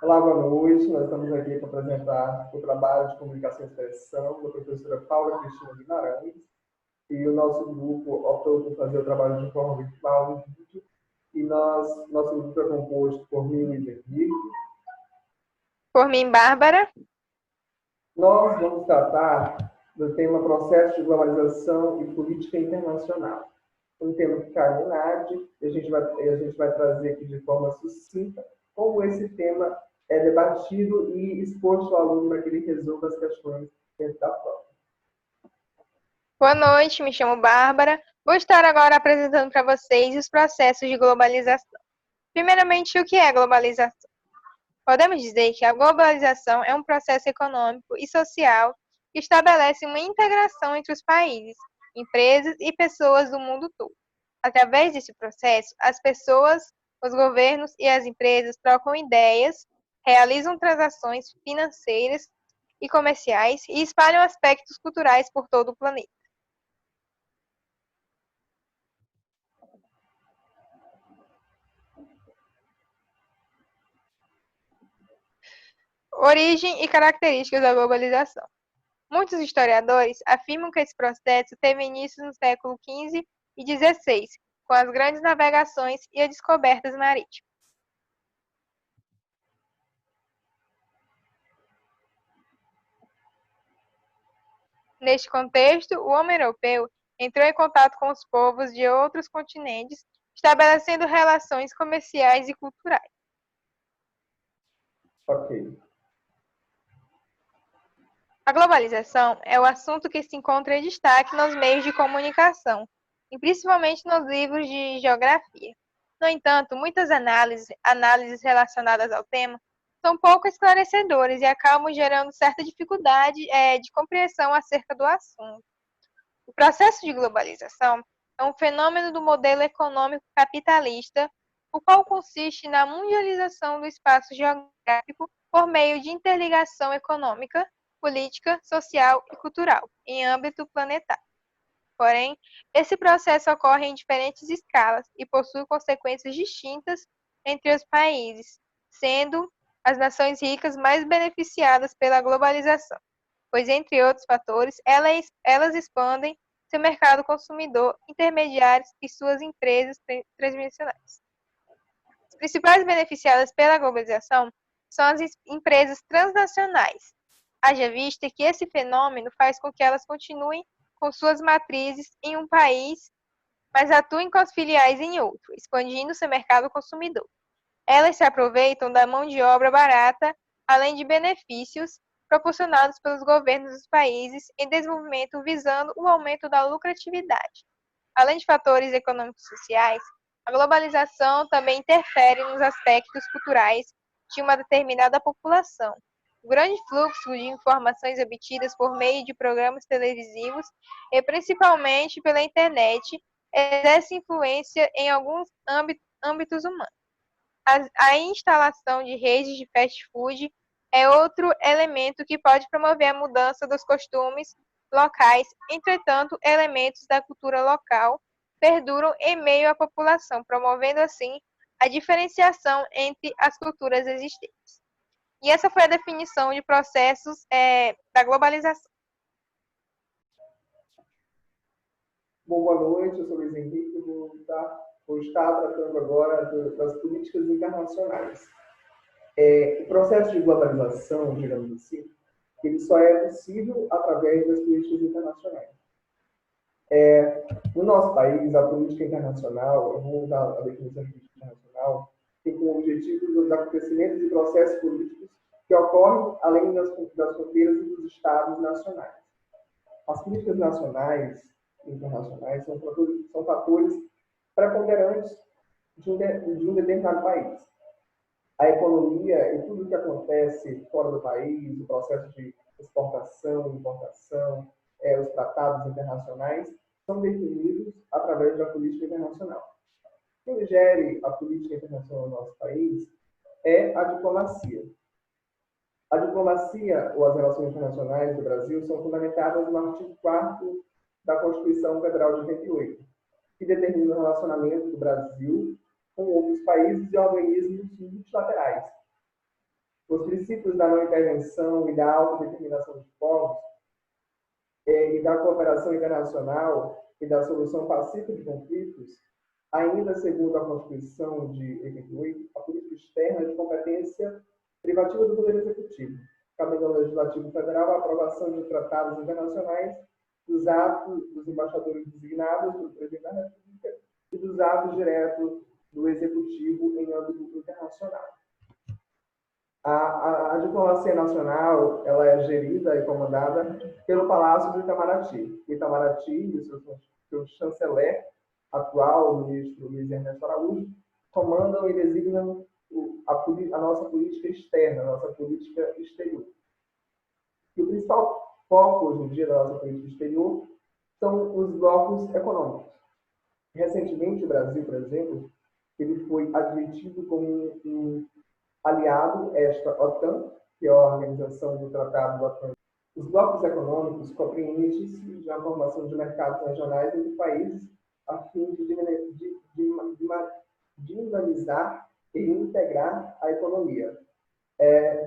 Olá, boa noite. Nós estamos aqui para apresentar o trabalho de comunicação e expressão da professora Paula Cristina Guimarães. E o nosso grupo optou por fazer o trabalho de forma virtual em vídeo. E nosso grupo é composto por mim, Luiz Henrique. Por mim, Bárbara. Nós vamos tratar do tema processo de globalização e política internacional. Um tema que cai no NAD, e a gente vai trazer aqui de forma sucinta como esse tema é debatido e exposto ao aluno para que ele resolva as questões dentro da prova. Boa noite, me chamo Bárbara. Vou estar agora apresentando para vocês os processos de globalização. Primeiramente, o que é globalização? Podemos dizer que a globalização é um processo econômico e social que estabelece uma integração entre os países, empresas e pessoas do mundo todo. Através desse processo, as pessoas, os governos e as empresas trocam ideias, realizam transações financeiras e comerciais e espalham aspectos culturais por todo o planeta. Origem e características da globalização. Muitos historiadores afirmam que esse processo teve início no século XV e XVI, com as grandes navegações e as descobertas marítimas. Neste contexto, o homem europeu entrou em contato com os povos de outros continentes, estabelecendo relações comerciais e culturais. Ok. A globalização é o assunto que se encontra em destaque nos meios de comunicação, e principalmente nos livros de geografia. No entanto, muitas análises relacionadas ao tema são pouco esclarecedoras e acabam gerando certa dificuldade de compreensão acerca do assunto. O processo de globalização é um fenômeno do modelo econômico capitalista, o qual consiste na mundialização do espaço geográfico por meio de interligação econômica, política, social e cultural, em âmbito planetário. Porém, esse processo ocorre em diferentes escalas e possui consequências distintas entre os países, sendo as nações ricas mais beneficiadas pela globalização, pois, entre outros fatores, elas expandem seu mercado consumidor, intermediários e suas empresas transnacionais. As principais beneficiadas pela globalização são as empresas transnacionais, haja vista que esse fenômeno faz com que elas continuem com suas matrizes em um país, mas atuem com as filiais em outro, expandindo seu mercado consumidor. Elas se aproveitam da mão de obra barata, além de benefícios proporcionados pelos governos dos países em desenvolvimento visando o aumento da lucratividade. Além de fatores econômicos e sociais, a globalização também interfere nos aspectos culturais de uma determinada população. O grande fluxo de informações obtidas por meio de programas televisivos e principalmente pela internet exerce influência em alguns âmbitos humanos. A instalação de redes de fast food é outro elemento que pode promover a mudança dos costumes locais. Entretanto, elementos da cultura local perduram em meio à população, promovendo assim a diferenciação entre as culturas existentes. E essa foi a definição de processos da globalização. Bom, boa noite, eu sou Luiz Henrique e vou estar tratando agora das políticas internacionais. O processo de globalização, digamos assim, ele só é possível através das políticas internacionais. No nosso país, a política internacional, eu vou dar a definição de política internacional, tem como objetivo os acontecimentos e processos políticos que ocorrem além das fronteiras e dos estados nacionais. As políticas nacionais e internacionais são fatores preponderantes de um determinado país. A economia e tudo o que acontece fora do país, o processo de exportação, importação, os tratados internacionais, são definidos através da política internacional. Quem gere a política internacional no nosso país é a diplomacia. A diplomacia ou as relações internacionais do Brasil são fundamentadas no artigo 4º da Constituição Federal de 88, que determina o relacionamento do Brasil com outros países e organismos multilaterais. Os princípios da não intervenção e da autodeterminação dos povos e da cooperação internacional e da solução pacífica de conflitos, ainda segundo a Constituição de 88, a política externa é de competência privativa do Poder Executivo, cabendo ao Legislativo Federal a aprovação de tratados internacionais, dos atos dos embaixadores designados pelo Presidente da República e dos atos diretos do Executivo em âmbito internacional. A diplomacia nacional ela é gerida e comandada pelo Palácio do Itamaraty. Itamaraty e seu chanceler atual, o ministro Luiz Ernesto Araújo, comandam e designam a nossa política externa, a nossa política exterior. E o principal foco hoje em dia da nossa política exterior são os blocos econômicos. Recentemente, o Brasil, por exemplo, ele foi admitido como um aliado esta OTAN, que é a Organização do Tratado do Atlântico. Os blocos econômicos compreendem-se de uma formação de mercados regionais entre países a fim de dinamizar e integrar a economia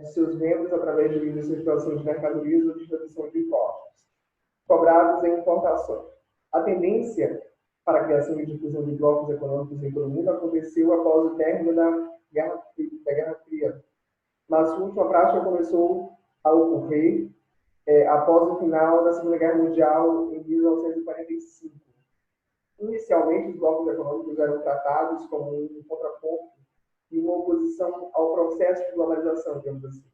de seus membros através de livre circulação de mercadorias ou de redução de impostos cobrados em importações. A tendência para a criação e difusão de blocos econômicos em todo o mundo aconteceu após o término da Guerra Fria, mas a última prática começou a ocorrer após o final da Segunda Guerra Mundial em 1945. Inicialmente, os blocos econômicos eram tratados como um contraponto e uma oposição ao processo de globalização, digamos assim.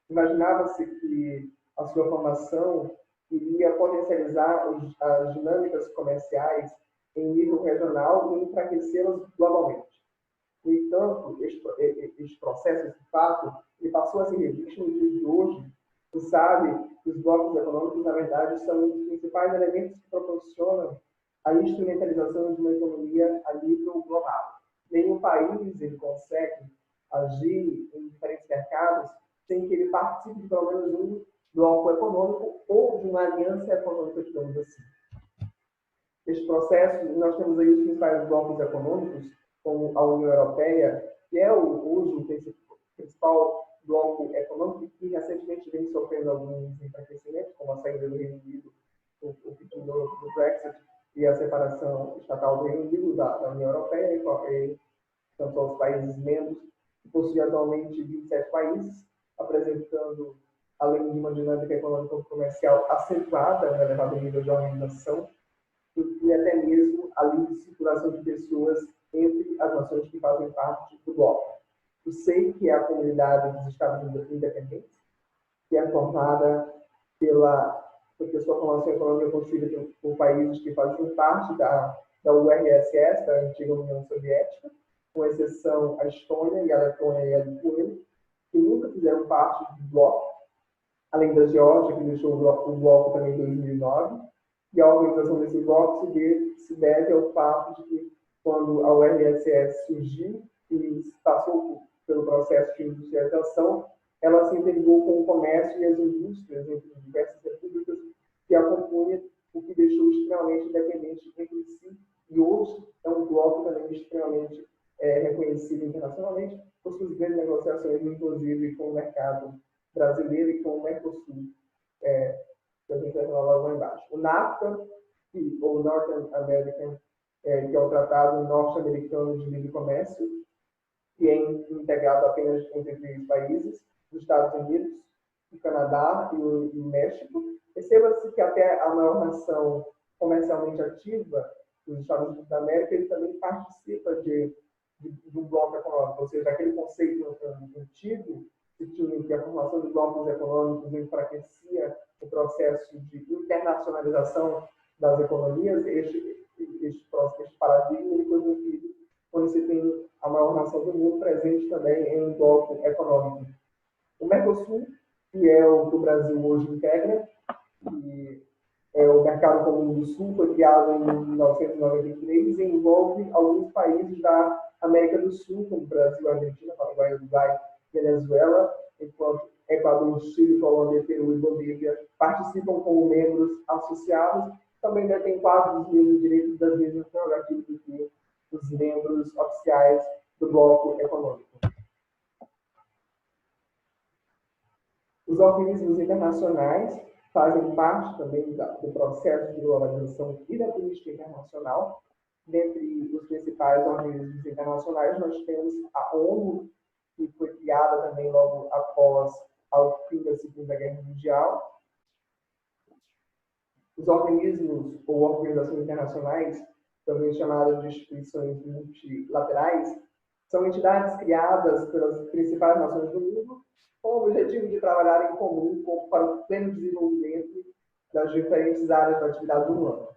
Imaginava-se que a sua formação iria potencializar as dinâmicas comerciais em nível regional e enfraquecê-las globalmente. No entanto, este processo, esse fato, ele passou a ser revisto no dia de hoje. Você sabe que os blocos econômicos, na verdade, são um dos principais elementos que proporcionam a instrumentalização de uma economia a nível global. Nenhum país ele consegue agir em diferentes mercados sem que ele participe de pelo menos um bloco econômico ou de uma aliança econômica, digamos assim. Este processo, nós temos aí os principais blocos econômicos, como a União Europeia, que é hoje o principal bloco econômico que recentemente vem sofrendo alguns enfraquecimentos, como a saída do Reino Unido, o fim do Brexit e a separação estatal do Reino Unido da União Europeia, e tanto aos países membros, que possuem atualmente 27 países, apresentando, além de uma dinâmica econômica e comercial acentuada, um elevado nível de organização, e até mesmo a livre circulação de pessoas entre as nações que fazem parte do bloco. O SEI, que é a Comunidade dos Estados Independentes, que é formada porque sua formação econômica é construída por países que faziam parte da URSS, da antiga União Soviética, com exceção a Estônia, e a Letônia e a Lituânia, que nunca fizeram parte do bloco, além da Geórgia, que deixou o bloco também em 2009. E a organização desse bloco se deve ao fato de que, quando a URSS surgiu e passou pelo processo de industrialização, ela se interligou com o comércio e as indústrias entre diversas repúblicas que a compunham, o que deixou extremamente independente entre si. E hoje é um bloco também extremamente reconhecido internacionalmente por suas grandes negociações, inclusive com o mercado brasileiro e com o Mercosul, que a gente vai falar lá embaixo. O NAFTA, ou North American, que é o Tratado Norte-Americano de Livre Comércio, que é integrado apenas entre 3 países, os Estados Unidos, o Canadá e o México. Perceba-se que até a maior nação comercialmente ativa, os Estados Unidos da América, ele também participa do bloco econômico, ou seja, aquele conceito antigo que tinha que a formação de blocos econômicos enfraquecia o processo de internacionalização das economias. Este paradigma ele foi mantido quando se tem a maior nação do mundo presente também em um bloco econômico. O Mercosul, que é o que o Brasil hoje integra, e o Mercado Comum do Sul, foi criado em 1993 e envolve alguns países da América do Sul, como Brasil, Argentina, Paraguai, Uruguai, Venezuela, enquanto Equador, Chile, Colômbia, Peru e Bolívia participam como membros associados, também detêm quase os mesmos direitos das mesmas prerrogativas do que os membros oficiais do bloco econômico. organismos internacionais fazem parte também do processo de globalização e da política internacional. Dentre os principais organismos internacionais, nós temos a ONU, que foi criada também logo após o fim da Segunda Guerra Mundial. Os organismos ou organizações internacionais, também chamadas de instituições multilaterais, são entidades criadas pelas principais nações do mundo com o objetivo de trabalhar em comum para o pleno desenvolvimento das diferentes áreas da atividade humana,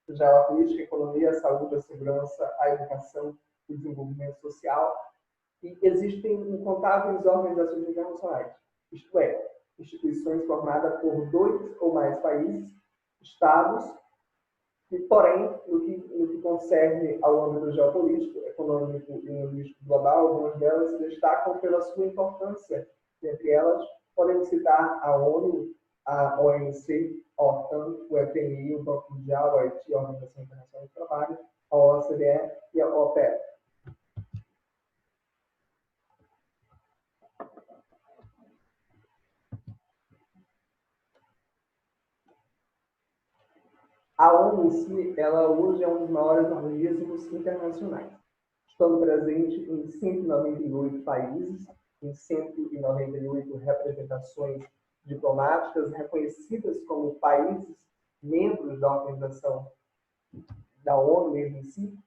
seja a política, a economia, a saúde, a segurança, a educação, o desenvolvimento social. E existem incontáveis organizações internacionais, isto é, instituições formadas por 2 ou mais países, estados, e, porém, no que concerne ao âmbito geopolítico, econômico e linguístico global, algumas delas se destacam pela sua importância. Entre elas, podemos citar a ONU, a OMC, a OTAN, o FMI, o Banco Mundial, a OIT, a Organização Internacional do Trabalho, a OCDE e a OPEP. A ONU em si, ela hoje é um dos maiores organismos internacionais, estando presente em 198 países, em 198 representações diplomáticas reconhecidas como países membros da organização da ONU mesmo em si.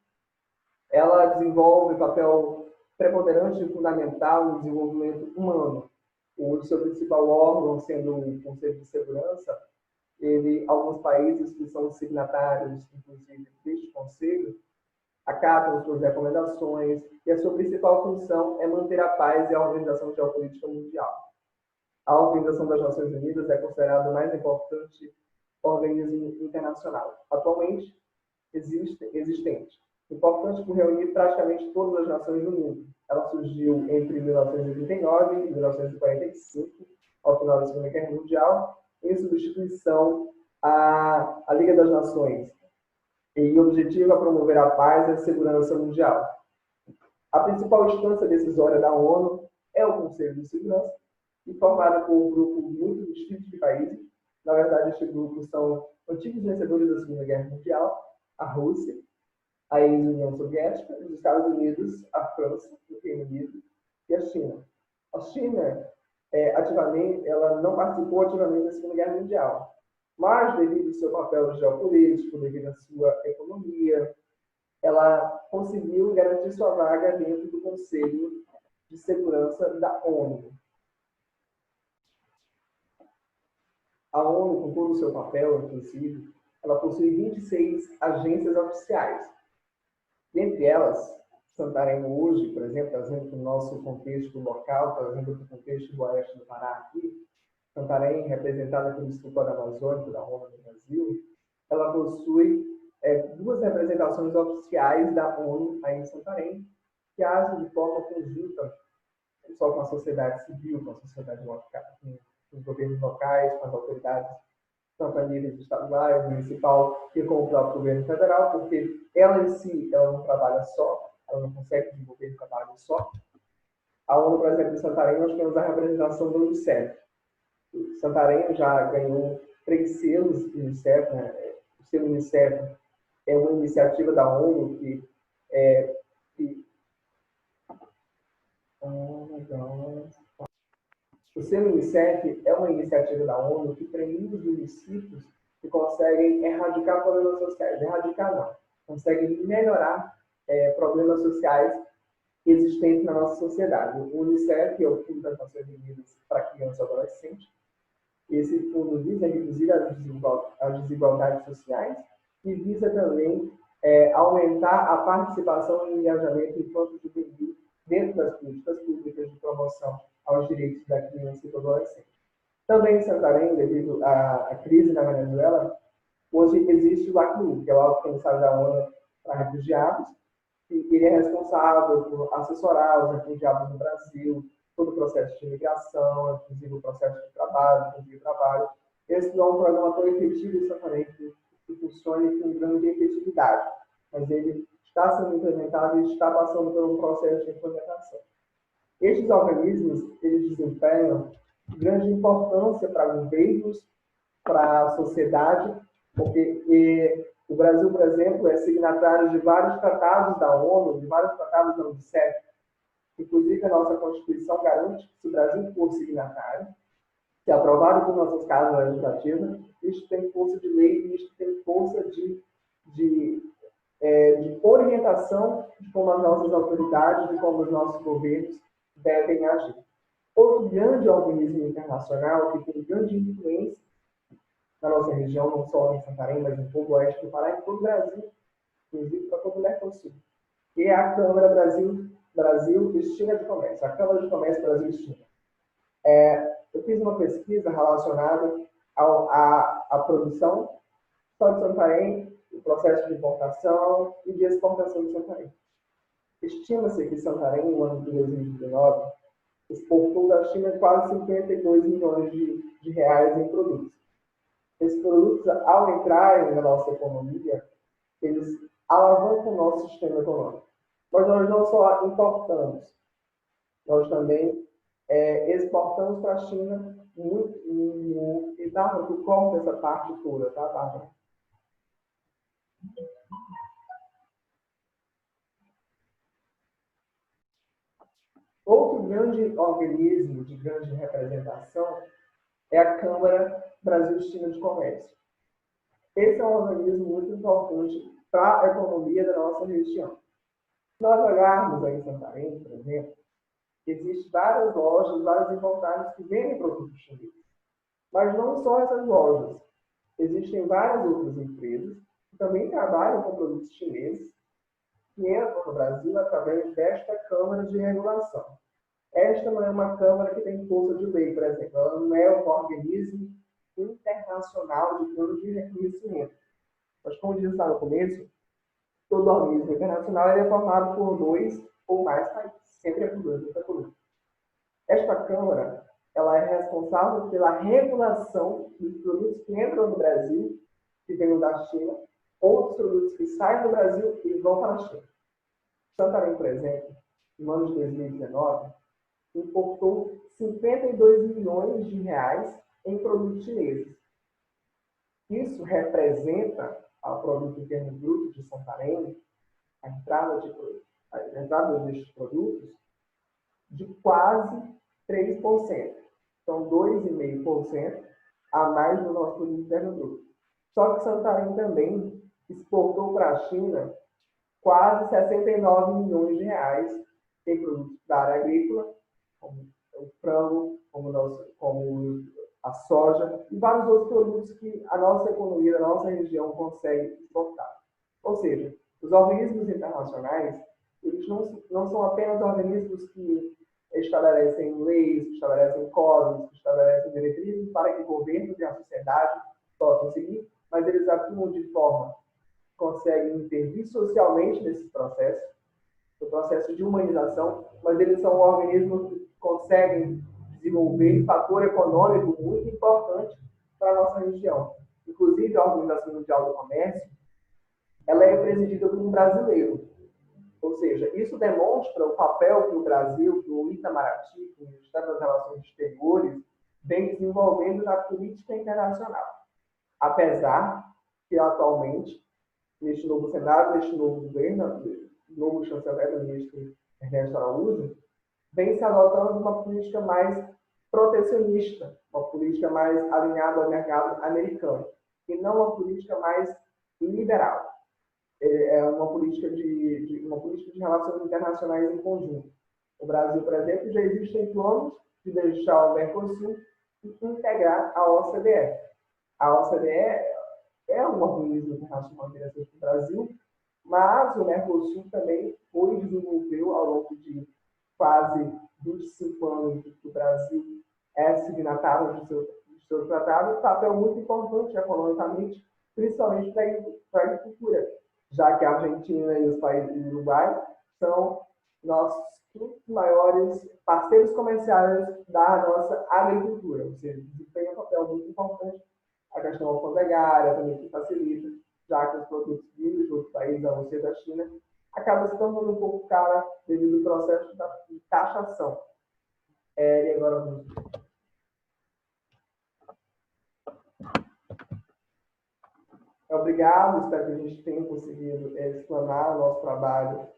Ela desenvolve papel preponderante e fundamental no desenvolvimento humano. O seu principal órgão, sendo o Conselho de Segurança, alguns países que são signatários, inclusive, deste Conselho, acatam suas recomendações e a sua principal função é manter a paz e a organização geopolítica mundial. A Organização das Nações Unidas é considerada o mais importante organismo internacional atualmente existente, importante por reunir praticamente todas as nações do mundo. Ela surgiu entre 1939 e 1945, ao final da Segunda Guerra Mundial, em substituição à Liga das Nações, e o objetivo é promover a paz e a segurança mundial. A principal instância decisória da ONU é o Conselho de Segurança, e formado por um grupo muito restrito de países. Na verdade, este grupo são antigos vencedores da Segunda Guerra Mundial, a Rússia, a ex-União Soviética, os Estados Unidos, a França, o Reino Unido e a China. A China, ela não participou ativamente da Segunda Guerra Mundial, mas devido ao seu papel geopolítico, devido à sua economia, ela conseguiu garantir sua vaga dentro do Conselho de Segurança da ONU. A ONU, com todo o seu papel, inclusive, ela possui 26 agências oficiais. Dentre elas, Santarém hoje, por exemplo, trazendo para o nosso contexto local, trazendo para o contexto do oeste do Pará aqui, Santarém, representada pelo Instituto Amazônico da ONU no Brasil, ela possui 2 representações oficiais da ONU aí em Santarém, que agem de forma conjunta, não só com a sociedade civil, com a sociedade local, com os governos locais, com as autoridades tanto a nível estadual, municipal, e com o próprio governo federal, porque ela em si, ela não trabalha só, ela não consegue desenvolver um trabalho só. A ONU, por exemplo, em Santarém, nós temos a representação do Unicef. Santarém já ganhou 3 selos do Unicef, né? O selo Unicef é uma iniciativa da ONU O selo Unicef é uma iniciativa da ONU que premia os municípios que conseguem erradicar problemas sociais. Erradicar não, conseguem melhorar problemas sociais existentes na nossa sociedade. O Unicef é o Fundo das Nações Unidas para Criança e Adolescente. Esse fundo visa reduzir as desigualdades sociais e visa também aumentar a participação e engajamento infanto-juvenil dentro das políticas públicas de promoção aos direitos da criança e do adolescente. Também em Santarém, devido à crise na Venezuela, hoje existe o ACNUR, que é o Alto Comissário da ONU para Refugiados, e ele é responsável por assessorar os refugiados no Brasil, todo o processo de imigração, inclusive o processo de trabalho, Esse não é um programa tão efetivo em Santarém que funcione com grande efetividade, mas ele está sendo implementado e está passando por um processo de implementação. Estes organismos, eles desempenham grande importância para governos, para a sociedade, porque o Brasil, por exemplo, é signatário de vários tratados da ONU, de vários tratados da Unicef. Inclusive, a nossa Constituição garante que, se o Brasil for signatário, se aprovado por nossas casas legislativas, isso tem força de lei e isso tem força de orientação de como as nossas autoridades, de como os nossos governos devem agir. Outro grande organismo internacional que tem grande influência na nossa região, não só em Santarém, mas em todo o oeste do Pará, em todo o Brasil, inclusive para todo o Mercosul, que é a Câmara Brasil-China de Comércio, a Câmara de Comércio Brasil-China. Eu fiz uma pesquisa relacionada à produção só de Santarém, o processo de importação e de exportação de Santarém. Estima-se que Santarém, no ano de 2019, exportou da China quase 52 milhões de reais em produtos. Esses produtos, ao entrarem na nossa economia, eles alavancam o nosso sistema econômico. Mas nós não só importamos, nós também exportamos para a China muito. E Bárbara, tu corta essa parte toda, tá, Bárbara? Outro grande organismo de grande representação é a Câmara Brasil-China de Comércio. Esse é um organismo muito importante para a economia da nossa região. Se nós olharmos aí em Santarém, por exemplo, existem várias lojas, vários importados que vendem produtos chineses. Mas não só essas lojas. Existem várias outras empresas que também trabalham com produtos chineses que entram no Brasil através desta Câmara de Regulação. Esta não é uma Câmara que tem força de lei, por exemplo. Ela não é um organismo internacional de plano de reconhecimento. Mas, como disse lá no começo, todo organismo internacional é formado por 2 ou mais países. Sempre é por 2 ou por 1. Esta Câmara ela é responsável pela regulação dos produtos que entram no Brasil, que vêm da China, ou dos produtos que saem do Brasil e vão para a China. Santarém, por exemplo, no ano de 2019, importou 52 milhões de reais em produtos chineses. Isso representa ao produto interno bruto de Santarém, a entrada destes produtos, de quase 3%. Então, 2,5% a mais do nosso produto interno bruto. Só que Santarém também exportou para a China quase 69 milhões de reais em produtos da área agrícola, como o frango, como a soja e vários outros produtos que a nossa economia, a nossa região consegue exportar. Ou seja, os organismos internacionais, eles não são apenas organismos que estabelecem leis, que estabelecem códigos, que estabelecem diretrizes para que governos e a sociedade possam seguir, mas eles atuam de forma que conseguem intervir socialmente nesse processo, no processo de humanização, mas eles são organismos que conseguem desenvolver fator econômico muito importante para a nossa região. Inclusive, a Organização Mundial do Comércio, ela é presidida por um brasileiro. Ou seja, isso demonstra o papel que o Brasil, que o Itamaraty, que o Ministério das Relações Exteriores, vem desenvolvendo na política internacional. Apesar que, atualmente, neste novo Senado, neste novo governo, novo chanceler, o ministro Ernesto Araújo, vem se adotando uma política mais protecionista, uma política mais alinhada ao mercado americano, e não uma política mais liberal. É uma política de relações internacionais em conjunto. O Brasil, por exemplo, já existem planos de deixar o Mercosul e integrar a OCDE. A OCDE é um organismo internacional interessante para o Brasil, mas o Mercosul também desenvolveu ao longo de quase 25 anos que o Brasil é signatário do seu tratado, um papel muito importante economicamente, principalmente para a agricultura, já que a Argentina e os países do Uruguai são nossos 5 maiores parceiros comerciais da nossa agricultura, ou seja, desempenha um papel muito importante a questão alfandegária, também que facilita, já que os produtos vindos de outros países, a não ser da China, acaba se tornando um pouco cara devido ao processo de taxação. E agora vamos ver. Obrigado, espero que a gente tenha conseguido explanar o nosso trabalho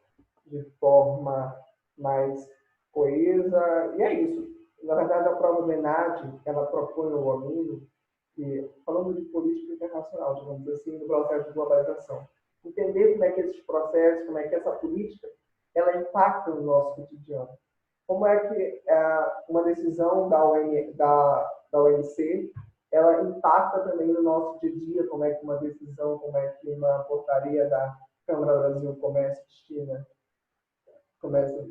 de forma mais coesa. E é isso. Na verdade, a prova do ENAD, ela propõe ao aluno que, falando de política internacional, digamos assim, do processo de globalização, entender como é que esses processos, como é que essa política, ela impacta no nosso cotidiano. Como é que uma decisão da OMC, ela impacta também no nosso dia a dia, como é que uma decisão, como é que uma portaria da Câmara Brasil Comércio e China,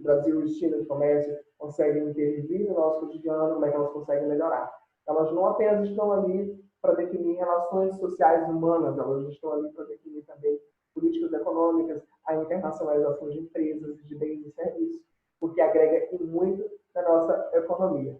Brasil e China de Comércio conseguem intervir no nosso cotidiano, como é que elas conseguem melhorar. Elas não apenas estão ali para definir relações sociais humanas, elas estão ali para definir também políticas econômicas, a internacionalização de empresas, de bens e serviços, porque agrega muito na nossa economia.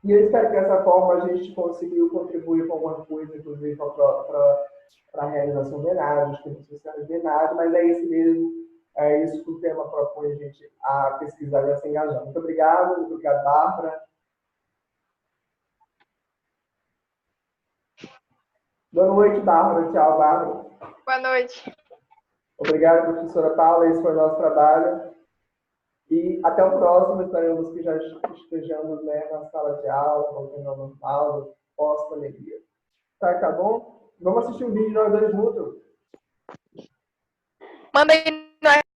E eu espero que dessa forma a gente conseguiu contribuir com alguma coisa, inclusive para a realização de ENAD, os cursos sociais de ENAD, mas é isso mesmo, é isso que o tema propõe a gente a pesquisar e a se engajar. Muito obrigado, Bárbara. Boa noite, Bárbara. Tchau, Bárbara. Boa noite. Obrigado, professora Paula. Esse foi o nosso trabalho. E até o próximo. Esperamos que já estejamos, né, na sala de aula, voltando ao normal, pós-pandemia. Tá bom? Vamos assistir um vídeo nós dois juntos. Manda aí